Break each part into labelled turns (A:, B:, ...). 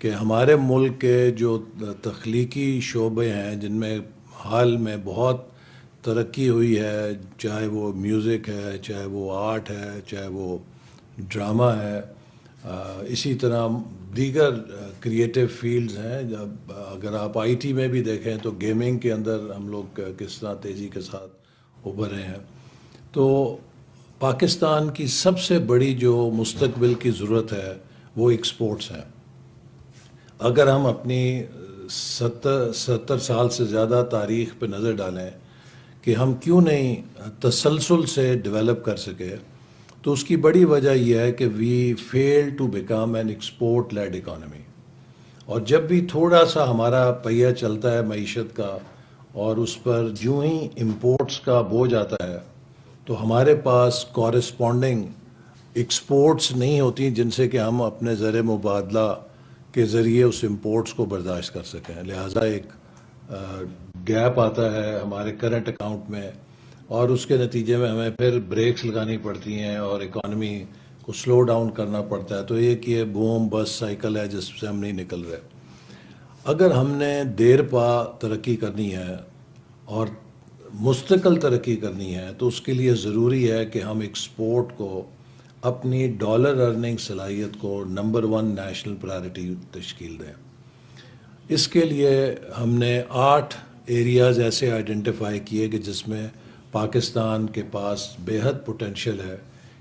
A: کہ ہمارے ملک کے جو تخلیقی شعبے ہیں جن میں حال میں بہت ترقی ہوئی ہے، چاہے وہ میوزک ہے، چاہے وہ آرٹ ہے، چاہے وہ ڈرامہ ہے، اسی طرح دیگر کریٹیو فیلڈز ہیں. جب اگر آپ آئی ٹی میں بھی دیکھیں تو گیمنگ کے اندر ہم لوگ کس طرح تیزی کے ساتھ ابھرے ہیں. تو پاکستان کی سب سے بڑی جو مستقبل کی ضرورت ہے وہ ایکسپورٹس ہیں. اگر ہم اپنی 70 سال سے زیادہ تاریخ پہ نظر ڈالیں کہ ہم کیوں نہیں تسلسل سے ڈیولپ کر سکے، تو اس کی بڑی وجہ یہ ہے کہ we fail to become an export led economy. اور جب بھی تھوڑا سا ہمارا پہیہ چلتا ہے معیشت کا اور اس پر جو ہی امپورٹس کا بوجھ آتا ہے تو ہمارے پاس کورسپونڈنگ ایکسپورٹس نہیں ہوتی جن سے کہ ہم اپنے زر مبادلہ کے ذریعے اس امپورٹس کو برداشت کر سکیں. لہٰذا ایک گیپ آتا ہے ہمارے کرنٹ اکاؤنٹ میں، اور اس کے نتیجے میں ہمیں پھر بریکس لگانی پڑتی ہیں اور اکانومی کو سلو ڈاؤن کرنا پڑتا ہے. تو ایک یہ بوم بس سائیکل ہے جس سے ہم نہیں نکل رہے. اگر ہم نے دیر پا ترقی کرنی ہے اور مستقل ترقی کرنی ہے تو اس کے لیے ضروری ہے کہ ہم ایکسپورٹ کو اپنی ڈالر ارننگ صلاحیت کو نمبر 1 نیشنل پرائرٹی تشکیل دیں. اس کے لیے ہم نے 8 ایریاز ایسے آئیڈینٹیفائی کیے کہ جس میں پاکستان کے پاس بے حد پوٹینشیل ہے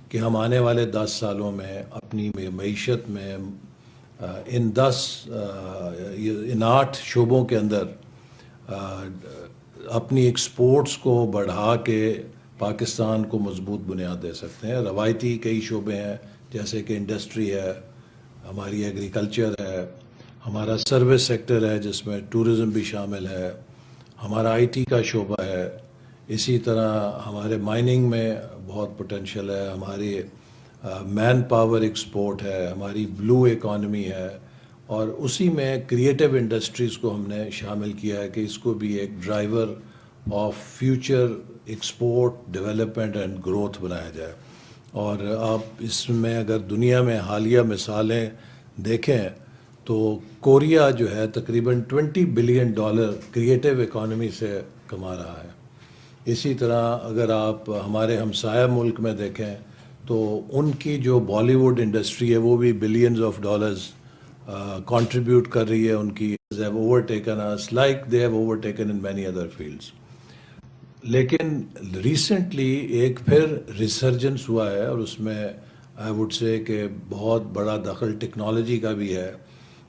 A: کہ ہم آنے والے 10 سالوں میں اپنی معیشت میں ان 8 شعبوں کے اندر اپنی ایکسپورٹس کو بڑھا کے پاکستان کو مضبوط بنیاد دے سکتے ہیں. روایتی کئی شعبے ہیں جیسے کہ انڈسٹری ہے، ہماری ایگریکلچر ہے، ہمارا سروس سیکٹر ہے جس میں ٹورزم بھی شامل ہے، ہمارا آئی ٹی کا شعبہ ہے، اسی طرح ہمارے مائننگ میں بہت پوٹینشیل ہے، ہماری مین پاور ایکسپورٹ ہے، ہماری بلو اکانومی ہے، اور اسی میں کریٹیو انڈسٹریز کو ہم نے شامل کیا ہے کہ اس کو بھی ایک driver of future export development and growth بنایا جائے. اور آپ اس میں اگر دنیا میں حالیہ مثالیں دیکھیں تو کوریا جو ہے تقریباً $20 بلین کریٹیو اکانومی سے کما رہا ہے. اسی طرح اگر آپ ہمارے ہمسایہ ملک میں دیکھیں تو ان کی جو بالی ووڈ انڈسٹری ہے وہ بھی بلینز آف ڈالرز کنٹریبیوٹ کر رہی ہے. ان کی have overtaken us like they have overtaken in many other fields. لیکن ریسنٹلی ایک پھر ریسرجنس ہوا ہے اور اس میں آئی وڈ سے کہ بہت بڑا دخل ٹیکنالوجی کا بھی ہے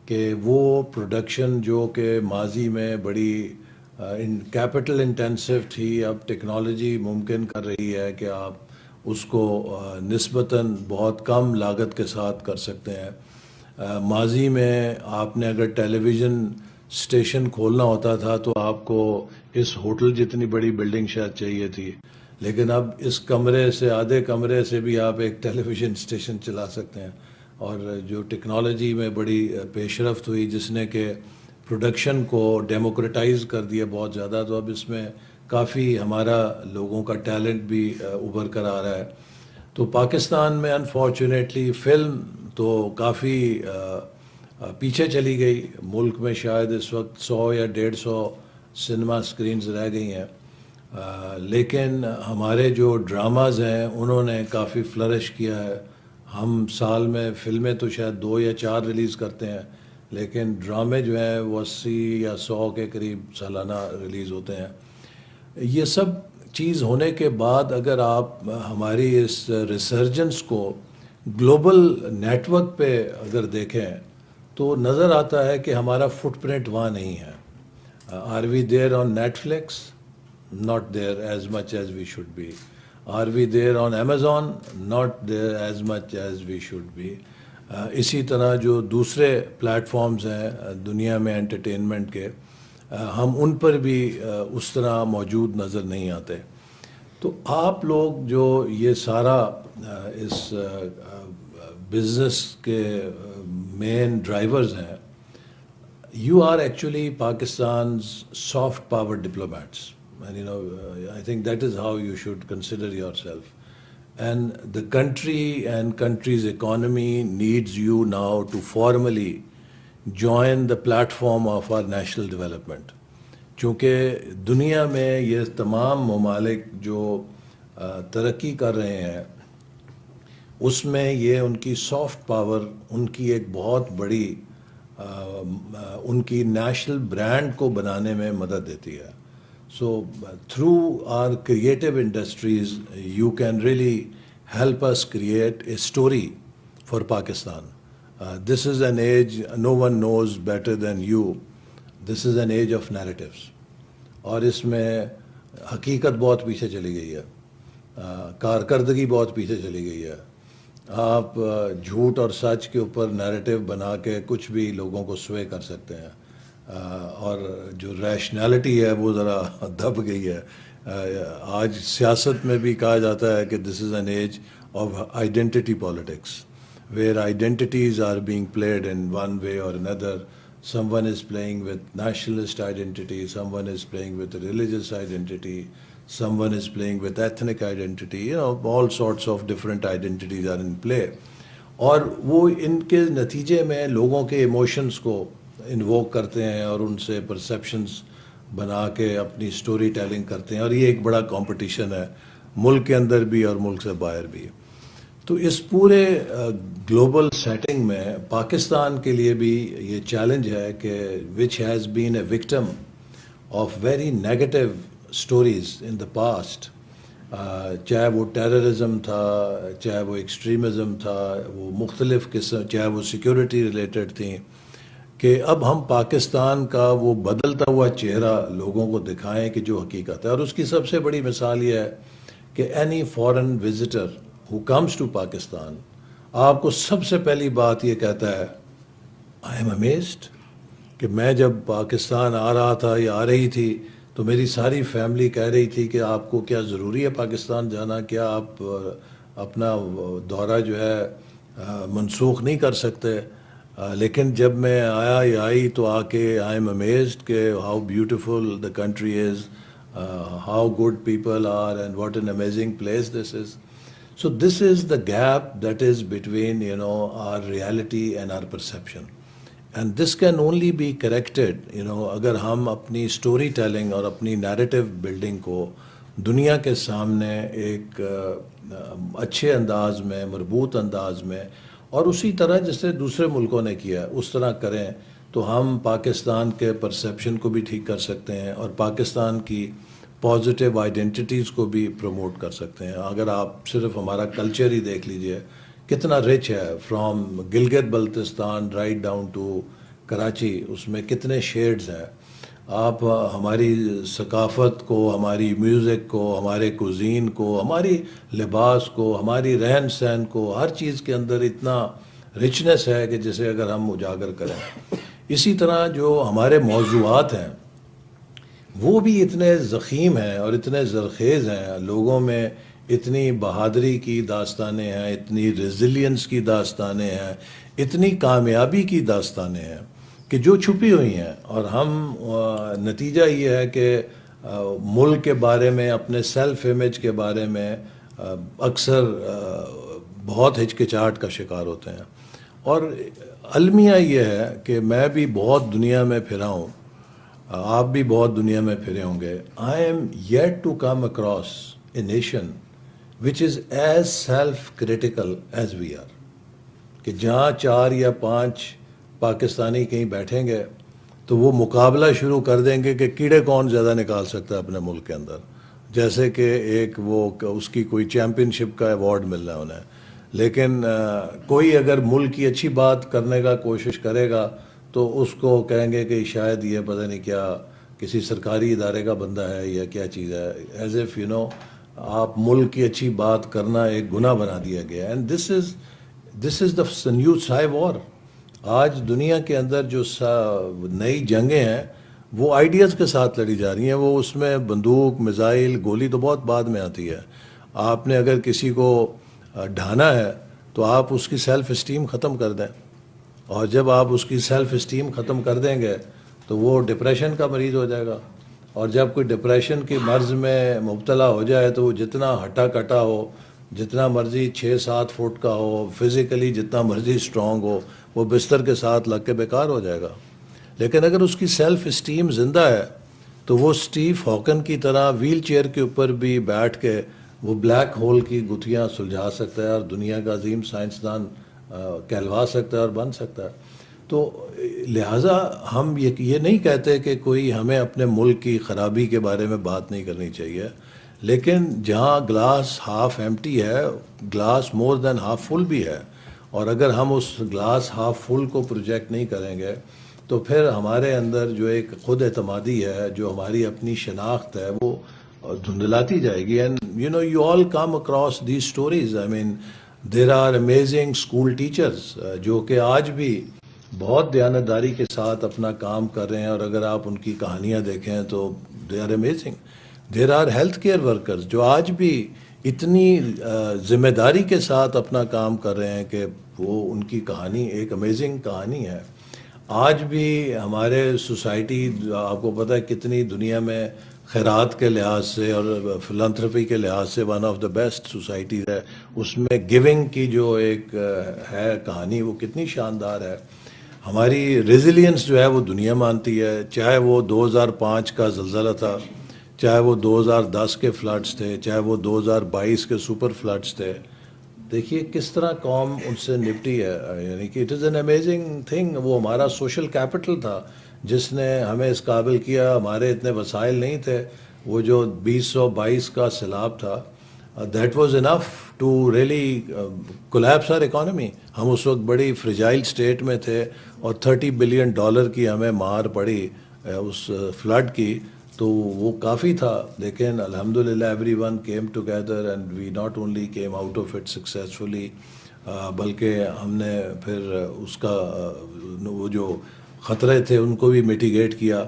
A: کہ وہ پروڈکشن جو کہ ماضی میں بڑی کیپٹل انٹینسو تھی، اب ٹیکنالوجی ممکن کر رہی ہے کہ آپ اس کو نسبتاً بہت کم لاگت کے ساتھ کر سکتے ہیں. ماضی میں آپ نے اگر ٹیلی ویژن اسٹیشن کھولنا ہوتا تھا تو آپ کو اس ہوٹل جتنی بڑی بلڈنگ شاید چاہیے تھی، لیکن اب اس کمرے سے آدھے کمرے سے بھی آپ ایک ٹیلی ویژن اسٹیشن چلا سکتے ہیں. اور جو ٹیکنالوجی میں بڑی پیش رفت ہوئی جس نے کہ پروڈکشن کو ڈیموکریٹائز کر دیا بہت زیادہ، تو اب اس میں کافی ہمارا لوگوں کا ٹیلنٹ بھی ابھر کر آ رہا ہے. تو پاکستان میں انفارچونیٹلی فلم تو کافی پیچھے چلی گئی. ملک میں شاید اس وقت 100 یا 150 سنیما اسکرینز رہ گئی ہیں، لیکن ہمارے جو ڈراماز ہیں انہوں نے کافی فلرش کیا ہے. ہم سال میں فلمیں تو شاید 2 یا 4 ریلیز کرتے ہیں، لیکن ڈرامے جو ہیں وہ 80 یا 100 کے قریب سالانہ ریلیز ہوتے ہیں. یہ سب چیز ہونے کے بعد اگر آپ ہماری اس ریسرجنس کو گلوبل نیٹ ورک پہ اگر دیکھیں تو نظر آتا ہے کہ ہمارا فٹ پرنٹ وہاں نہیں ہے. Are we there on Netflix? Not there as much as we should be. Are we there on Amazon? Not there as much as we should be. اسی طرح جو دوسرے پلیٹ فارمز ہیں دنیا میں انٹرٹینمنٹ کے، ہم ان پر بھی اس طرح موجود نظر نہیں آتے. تو آپ لوگ جو یہ سارا اس بزنس کے مین ڈرائیورز ہیں، you are actually Pakistan's soft power diplomats. And I think that is how you should consider yourself. And the country and country's economy needs you now to formally join the platform of our national development. چونکہ دنیا میں یہ تمام ممالک جو ترقی کر رہے ہیں اس میں یہ ان کی سافٹ پاور ان کی ایک بہت بڑی ان کی نیشنل برانڈ کو بنانے میں مدد دیتی ہے. So through our creative industries you can really help us create a story for Pakistan. This is an age no one knows better than you. This is an age of narratives. اور اس میں حقیقت بہت پیچھے چلی گئی ہے, کارکردگی بہت پیچھے چلی گئی ہے. آپ جھوٹ اور سچ کے اوپر نیریٹو بنا کے کچھ بھی لوگوں کو سوے کر سکتے ہیں, اور جو ریشنالٹی ہے وہ ذرا دب گئی ہے. آج سیاست میں بھی کہا جاتا ہے کہ this is an age of identity politics, where identities are being played in one way or another. Someone is playing with nationalist identity, someone is playing with religious identity, someone is playing with ethnic identity. All sorts of different identities are in play, اور وہ ان کے نتیجے میں لوگوں کے emotions کو invoke کرتے ہیں اور ان سے پرسیپشنس بنا کے اپنی سٹوری ٹیلنگ کرتے ہیں. اور یہ ایک بڑا کمپٹیشن ہے ملک کے اندر بھی اور ملک سے باہر بھی. تو اس پورے گلوبل سیٹنگ میں پاکستان کے لیے بھی یہ چیلنج ہے کہ which has been a victim of very negative stories in the past, چاہے وہ ٹیررزم تھا, چاہے وہ ایکسٹریمزم تھا, وہ مختلف قسم, چاہے وہ سیکورٹی ریلیٹڈ تھیں, کہ اب ہم پاکستان کا وہ بدلتا ہوا چہرہ لوگوں کو دکھائیں کہ جو حقیقت ہے. اور اس کی سب سے بڑی مثال یہ ہے کہ any foreign visitor who comes to Pakistan آپ کو سب سے پہلی بات یہ کہتا ہے آئی ایم امیزڈ, کہ میں جب پاکستان آ رہا تھا یا آ رہی تھی تو میری ساری فیملی کہہ رہی تھی کہ آپ کو کیا ضروری ہے پاکستان جانا, کیا آپ اپنا دورہ جو ہے منسوخ نہیں کر سکتے. لیکن جب میں آیا یا آئی تو آ کے آئی ایم امیزڈ کہ how beautiful the country is, how good people are and what an amazing place this is. So this is the gap that is between our reality and our perception, and this can only be corrected اگر ہم اپنی story telling اور اپنی narrative building کو دنیا کے سامنے ایک اچھے انداز میں, مربوط انداز میں, اور اسی طرح جیسے دوسرے ملکوں نے کیا اس طرح کریں تو ہم پاکستان کے پرسیپشن کو بھی ٹھیک کر سکتے ہیں اور پاکستان کی پازیٹیو آئیڈینٹیز کو بھی پروموٹ کر سکتے ہیں. اگر آپ صرف ہمارا کلچر ہی دیکھ لیجئے کتنا رچ ہے, from Gilgit Baltistan right down to Karachi, اس میں کتنے شیڈز ہیں. آپ ہماری ثقافت کو, ہماری میوزک کو, ہمارے کوزین کو, ہماری لباس کو, ہماری رہن سہن کو, ہر چیز کے اندر اتنا رچنس ہے کہ جسے اگر ہم اجاگر کریں. اسی طرح جو ہمارے موضوعات ہیں وہ بھی اتنے ضخیم ہیں اور اتنے زرخیز ہیں, لوگوں میں اتنی بہادری کی داستانیں ہیں, اتنی ریزیلینس کی داستانیں ہیں, اتنی کامیابی کی داستانیں ہیں کہ جو چھپی ہوئی ہیں. اور ہم نتیجہ یہ ہے کہ ملک کے بارے میں, اپنے سیلف امیج کے بارے میں اکثر بہت ہچکچاہٹ کا شکار ہوتے ہیں. اور المیہ یہ ہے کہ میں بھی بہت دنیا میں پھرا ہوں, آپ بھی بہت دنیا میں پھرے ہوں گے. I am yet to come across a nation which is as self critical as we are, کہ جہاں 4 یا 5 پاکستانی کہیں بیٹھیں گے تو وہ مقابلہ شروع کر دیں گے کہ کیڑے کون زیادہ نکال سکتا ہے اپنے ملک کے اندر, جیسے کہ ایک وہ اس کی کوئی چیمپئن شپ کا ایوارڈ مل رہا ہے انہیں. لیکن کوئی اگر ملک کی اچھی بات کرنے کا کوشش کرے گا تو اس کو کہیں گے کہ شاید یہ پتہ نہیں کیا کسی سرکاری ادارے کا بندہ ہے یا کیا چیز ہے, ایز ایف آپ ملک کی اچھی بات کرنا ایک گناہ بنا دیا گیا. And this is the new psy war. آج دنیا کے اندر جو نئی جنگیں ہیں وہ آئیڈیاز کے ساتھ لڑی جا رہی ہیں. وہ اس میں بندوق, میزائل, گولی تو بہت بعد میں آتی ہے. آپ نے اگر کسی کو ڈھانا ہے تو آپ اس کی سیلف اسٹیم ختم کر دیں, اور جب آپ اس کی سیلف اسٹیم ختم کر دیں گے تو وہ ڈپریشن کا مریض ہو جائے گا. اور جب کوئی ڈپریشن کی مرض میں مبتلا ہو جائے تو وہ جتنا ہٹا کٹا ہو, جتنا مرضی 6-7 فٹ کا ہو، فزیکلی جتنا مرضی اسٹرانگ ہو، وہ بستر کے ساتھ لگ کے بیکار ہو جائے گا. لیکن اگر اس کی سیلف اسٹیم زندہ ہے تو وہ اسٹیو ہاکن کی طرح ویل چیئر کے اوپر بھی بیٹھ کے وہ بلیک ہول کی گتھیاں سلجھا سکتا ہے اور دنیا کا عظیم سائنسدان کہلوا سکتا ہے اور بن سکتا ہے. تو لہٰذا ہم یہ نہیں کہتے کہ کوئی ہمیں اپنے ملک کی خرابی کے بارے میں بات نہیں کرنی چاہیے، لیکن جہاں گلاس ہاف ایمٹی ہے، گلاس مور دین ہاف فل بھی ہے. اور اگر ہم اس گلاس ہاف فل کو پروجیکٹ نہیں کریں گے تو پھر ہمارے اندر جو ایک خود اعتمادی ہے، جو ہماری اپنی شناخت ہے، وہ دھندلاتی جائے گی. And you know you all come across these stories. I mean there are amazing school teachers جو کہ آج بھی بہت دیانتداری کے ساتھ اپنا کام کر رہے ہیں، اور اگر آپ ان کی کہانیاں دیکھیں تو they are amazing. There are health care workers جو آج بھی اتنی ذمہ داری کے ساتھ اپنا کام کر رہے ہیں کہ وہ ان کی کہانی ایک امیزنگ کہانی ہے. آج بھی ہمارے سوسائٹی آپ کو پتہ ہے کتنی دنیا میں خیرات کے لحاظ سے اور فلانتھرپی کے لحاظ سے one of the best societies ہے. اس میں گیونگ کی جو ایک ہے کہانی وہ کتنی شاندار ہے. ہماری ریزیلینس جو ہے وہ دنیا مانتی ہے، چاہے وہ 2005 کا زلزلہ تھا، چاہے وہ 2010 کے فلڈز تھے، چاہے وہ 2022 کے سپر فلڈز تھے. دیکھیے کس طرح قوم ان سے نپٹی ہے. یعنی کہ it is an amazing thing. وہ ہمارا سوشل کیپٹل تھا جس نے ہمیں اس قابل کیا. ہمارے اتنے وسائل نہیں تھے. وہ جو 2022 کا سیلاب تھا that was enough to really collapse our economy. ہم اس وقت بڑی فریجائل اسٹیٹ میں تھے اور $30 بلین کی ہمیں مار پڑی اس فلڈ کی، تو وہ کافی تھا. لیکن الحمدللہ everyone came together and we not only came out of it successfully, بلکہ ہم نے پھر اس کا وہ جو خطرے تھے ان کو بھی میٹیگیٹ کیا.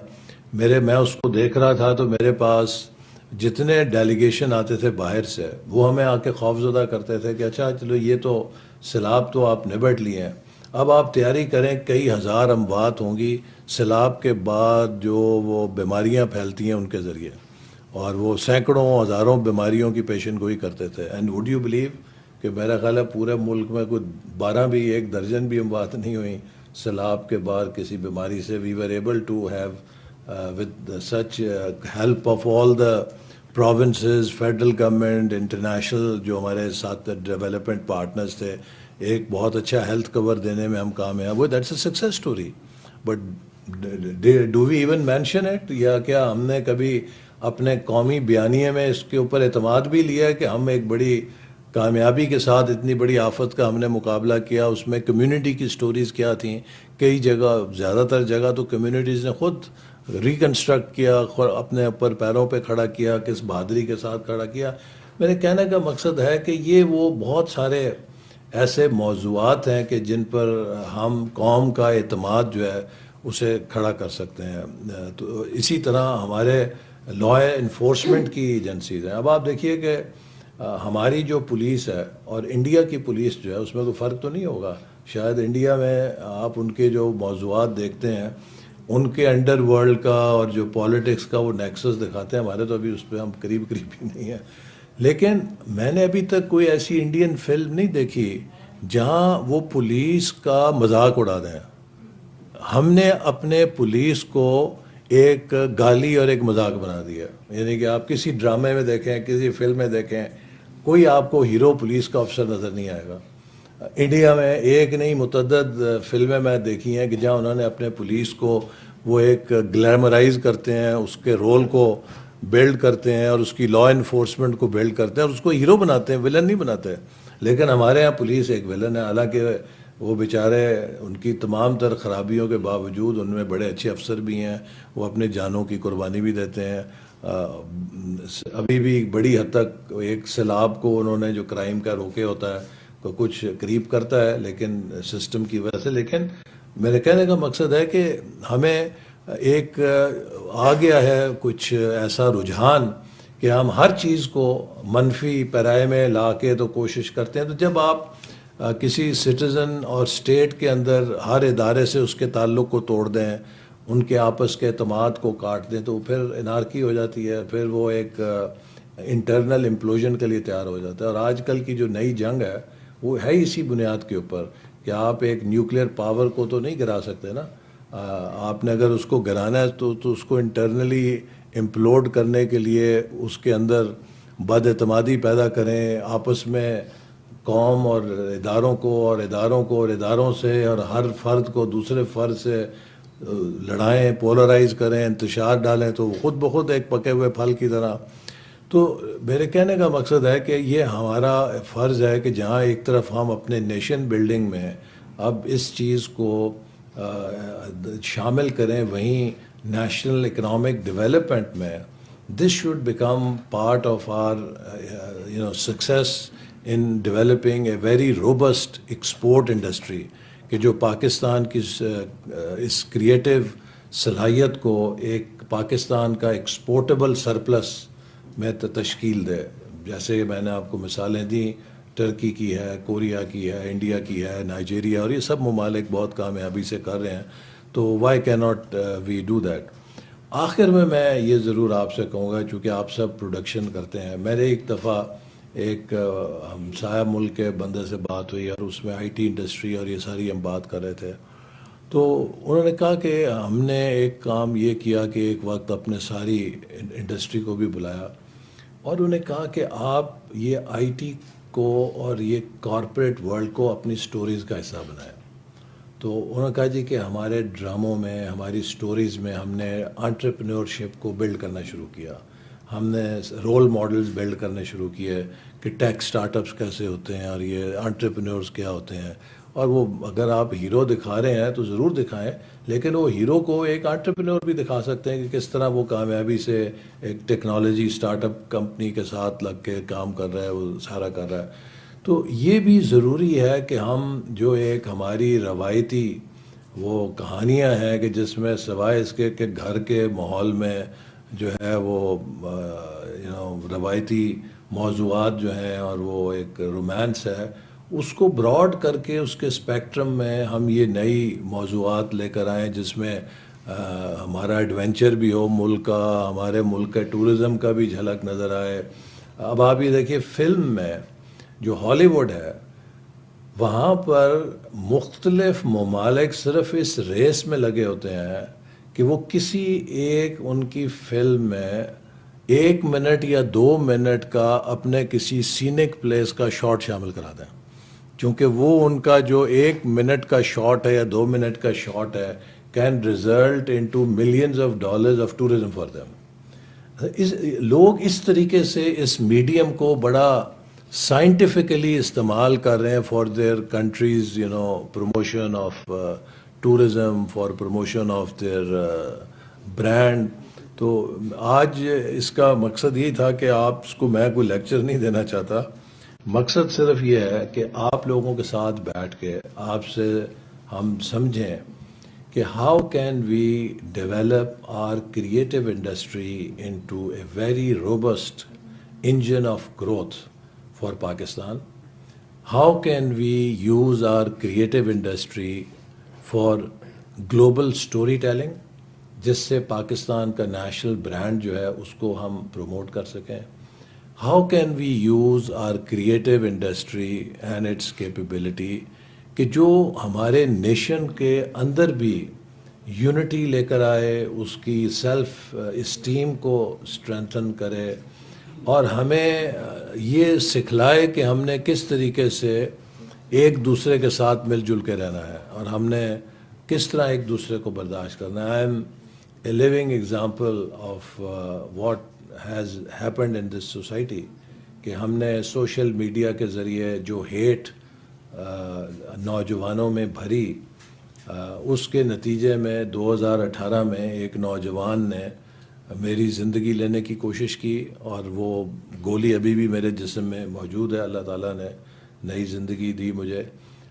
A: میں اس کو دیکھ رہا تھا تو میرے پاس جتنے ڈیلیگیشن آتے تھے باہر سے وہ ہمیں آ کے خوفزدہ کرتے تھے کہ اچھا چلو یہ تو سیلاب تو آپ نبٹ لیے ہیں، اب آپ تیاری کریں کئی ہزار اموات ہوں گی سیلاب کے بعد جو وہ بیماریاں پھیلتی ہیں ان کے ذریعے، اور وہ سینکڑوں ہزاروں بیماریوں کی پیشن گوئی کرتے تھے. اینڈ وڈ یو بلیو کہ میرا خیال ہے پورے ملک میں کوئی 12 بھی 1 درجن بھی اموات نہیں ہوئیں سیلاب کے بعد کسی بیماری سے. We were able to have with such help of all the provinces, federal government, international جو ہمارے ساتھ ڈیولپمنٹ پارٹنرز تھے، ایک بہت اچھا ہیلتھ کور دینے میں ہم کامیاب ہوئے. That's a success story. But do we even mention it? یا کیا ہم نے کبھی اپنے قومی بیانیے میں اس کے اوپر اعتماد بھی لیا ہے کہ ہم ایک بڑی کامیابی کے ساتھ اتنی بڑی آفت کا ہم نے مقابلہ کیا؟ اس میں کمیونٹی کی سٹوریز کیا تھیں؟ کئی جگہ، زیادہ تر جگہ تو کمیونٹیز نے خود ریکنسٹرکٹ کیا، اپنے اوپر پیروں پہ کھڑا کیا، کس بہادری کے ساتھ کھڑا کیا. میرے کہنے کا مقصد ہے کہ یہ وہ بہت سارے ایسے موضوعات ہیں کہ جن پر ہم قوم کا اعتماد جو ہے اسے کھڑا کر سکتے ہیں. تو اسی طرح ہمارے لا انفورسمنٹ کی ایجنسیز ہیں. اب آپ دیکھیے کہ ہماری جو پولیس ہے اور انڈیا کی پولیس جو ہے اس میں کوئی فرق تو نہیں ہوگا. شاید انڈیا میں آپ ان کے جو موضوعات دیکھتے ہیں ان کے انڈر ورلڈ کا اور جو پالیٹکس کا وہ نیکسس دکھاتے ہیں. ہمارے تو ابھی اس پہ ہم قریب ہی نہیں ہیں. لیکن میں نے ابھی تک کوئی ایسی انڈین فلم نہیں دیکھی جہاں وہ پولیس کا مذاق اڑا دیں. ہم نے اپنے پولیس کو ایک گالی اور ایک مذاق بنا دیا. یعنی کہ آپ کسی ڈرامے میں دیکھیں، کسی فلم میں دیکھیں، کوئی آپ کو ہیرو پولیس کا افسر نظر نہیں آئے گا. انڈیا میں ایک نہیں متعدد فلمیں میں دیکھی ہیں کہ جہاں انہوں نے اپنے پولیس کو وہ ایک گلیمرائز کرتے ہیں، اس کے رول کو بلڈ کرتے ہیں اور اس کی لا انفورسمنٹ کو بلڈ کرتے ہیں اور اس کو ہیرو بناتے ہیں، ولن نہیں بناتے. لیکن ہمارے ہاں پولیس ایک ولن ہے. حالانکہ وہ بیچارے ان کی تمام تر خرابیوں کے باوجود ان میں بڑے اچھے افسر بھی ہیں، وہ اپنے جانوں کی قربانی بھی دیتے ہیں. ابھی بھی بڑی حد تک ایک سیلاب کو انہوں نے جو کرائم کا روکے ہوتا ہے تو کچھ قریب کرتا ہے لیکن سسٹم کی وجہ سے. لیکن میرے کہنے کا مقصد ہے کہ ہمیں ایک آ گیا ہے کچھ ایسا رجحان کہ ہم ہر چیز کو منفی پیرائے میں لا کے تو کوشش کرتے ہیں. تو جب آپ کسی سٹیزن اور اسٹیٹ کے اندر ہر ادارے سے اس کے تعلق کو توڑ دیں، ان کے آپس کے اعتماد کو کاٹ دیں، تو پھر انارکی ہو جاتی ہے. پھر وہ ایک انٹرنل امپلوژن کے لیے تیار ہو جاتا ہے. اور آج کل کی جو نئی جنگ ہے وہ ہے اسی بنیاد کے اوپر کہ آپ ایک نیوکلیئر پاور کو تو نہیں گرا سکتے نا. آپ نے اگر اس کو گرانا ہے تو اس کو انٹرنلی امپلوڈ کرنے کے لیے اس کے اندر بد اعتمادی پیدا کریں آپس میں، قوم اور اداروں کو اور اداروں سے، اور ہر فرد کو دوسرے فرد سے لڑائیں، پولرائز کریں، انتشار ڈالیں، تو خود بخود ایک پکے ہوئے پھل کی طرح. تو میرے کہنے کا مقصد ہے کہ یہ ہمارا فرض ہے کہ جہاں ایک طرف ہم اپنے نیشن بلڈنگ میں اب اس چیز کو شامل کریں، وہیں نیشنل اکنامک ڈیولپمنٹ میں this should become part of our success in developing a very robust export industry, کہ جو پاکستان کی اس کریٹیو صلاحیت کو ایک پاکستان کا ایکسپورٹیبل سرپلس میں تشکیل دے. جیسے میں نے آپ کو مثالیں دیں، ٹرکی کی ہے، کوریا کی ہے، انڈیا کی ہے، نائجیریا، اور یہ سب ممالک بہت کامیابی سے کر رہے ہیں. تو وائی کی ناٹ وی ڈو دیٹ. آخر میں یہ ضرور آپ سے کہوں گا، چونکہ آپ سب پروڈکشن کرتے ہیں. میرے ایک دفعہ ایک ہمسایہ ملک کے بندے سے بات ہوئی، اور اس میں آئی ٹی انڈسٹری اور یہ ساری ہم بات کر رہے تھے. تو انہوں نے کہا کہ ہم نے ایک کام یہ کیا کہ ایک وقت اپنے ساری انڈسٹری کو بھی بلایا، اور انہوں نے کہا کہ آپ یہ آئی ٹی کو اور یہ کارپوریٹ ورلڈ کو اپنی سٹوریز کا حصہ بنائیں. تو انہوں نے کہا جی کہ ہمارے ڈراموں میں، ہماری سٹوریز میں ہم نے انٹرپرینورشپ کو بلڈ کرنا شروع کیا. ہم نے رول ماڈلز بلڈ کرنے شروع کیے کہ ٹیک سٹارٹ اپس کیسے ہوتے ہیں، اور یہ انٹرپرینورز کیا ہوتے ہیں. اور وہ اگر آپ ہیرو دکھا رہے ہیں تو ضرور دکھائیں، لیکن وہ ہیرو کو ایک انٹرپرینور بھی دکھا سکتے ہیں کہ کس طرح وہ کامیابی سے ایک ٹیکنالوجی سٹارٹ اپ کمپنی کے ساتھ لگ کے کام کر رہا ہے، وہ سارا کر رہا ہے. تو یہ بھی ضروری ہے کہ ہم جو ایک ہماری روایتی وہ کہانیاں ہیں کہ جس میں سوائے اس کے کہ گھر کے ماحول میں جو ہے وہ روایتی موضوعات جو ہیں اور وہ ایک رومانس ہے، اس کو براڈ کر کے اس کے اسپیکٹرم میں ہم یہ نئی موضوعات لے کر آئیں جس میں ہمارا ایڈونچر بھی ہو، ملک کا، ہمارے ملک کے ٹورزم کا بھی جھلک نظر آئے. اب آپ یہ دیکھیے فلم میں جو ہالی ووڈ ہے، وہاں پر مختلف ممالک صرف اس ریس میں لگے ہوتے ہیں کہ وہ کسی ایک ان کی فلم میں 1 منٹ یا 2 منٹ کا اپنے کسی سینک پلیس کا شاٹ شامل کرا دیں، چونکہ وہ ان کا جو 1 منٹ کا شاٹ ہے یا 2 منٹ کا شاٹ ہے can result into millions of dollars of tourism for them. لوگ اس طریقے سے اس میڈیم کو بڑا سائنٹیفکلی استعمال کر رہے ہیں for their countries promotion of tourism, for promotion of their brand. تو آج اس کا مقصد یہی تھا کہ آپ اس کو، میں کوئی لیکچر نہیں دینا چاہتا، مقصد صرف یہ ہے کہ آپ لوگوں کے ساتھ بیٹھ کے آپ سے ہم سمجھیں کہ how can we develop our creative industry into a very robust engine of growth for Pakistan. How can we use our creative industry for global storytelling جس سے پاکستان کا نیشنل برانڈ جو ہے اس کو ہم پروموٹ کر سکیں. How can we use our creative industry and its capability کہ جو ہمارے نیشن کے اندر بھی یونٹی لے کر آئے، اس کی سیلف اسٹیم کو اسٹرینتھن کرے، اور ہمیں یہ سکھلائے کہ ہم نے کس طریقے سے ایک دوسرے کے ساتھ مل جل کے رہنا ہے، اور ہم نے کس طرح ایک دوسرے کو برداشت کرنا ہے. I am a living example of what has happened in this society کہ ہم نے سوشل میڈیا کے ذریعے جو ہیٹ نوجوانوں میں بھری، اس کے نتیجے میں 2018 میں ایک نوجوان نے میری زندگی لینے کی کوشش کی، اور وہ گولی ابھی بھی میرے جسم میں موجود ہے. اللہ تعالیٰ نے نئی زندگی دی مجھے،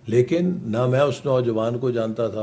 A: لیکن نہ میں اس نوجوان کو جانتا تھا